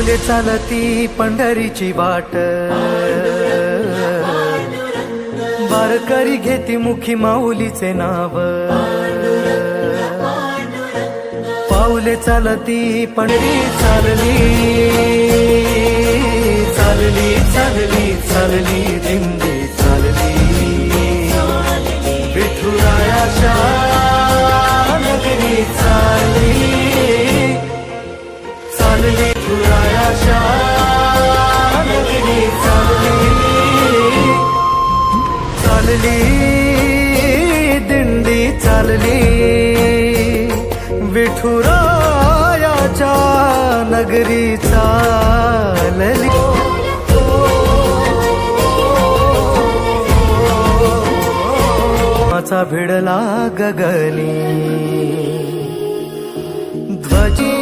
पाऊले चालती पंढरीची वाट, वारकरी घेती मुखी माऊलीचे नाव. पाऊले चालती पंढरी चालली, चालली चालली चालली दिंडी चालली. विठुरायाच्या नगरी चालली, चालली विठुरायाच्या नगरी चालली. चालली दिंडी चालली, विठुरायाच्या नगरी चालली. माचा भिडला गगनी ध्वजी,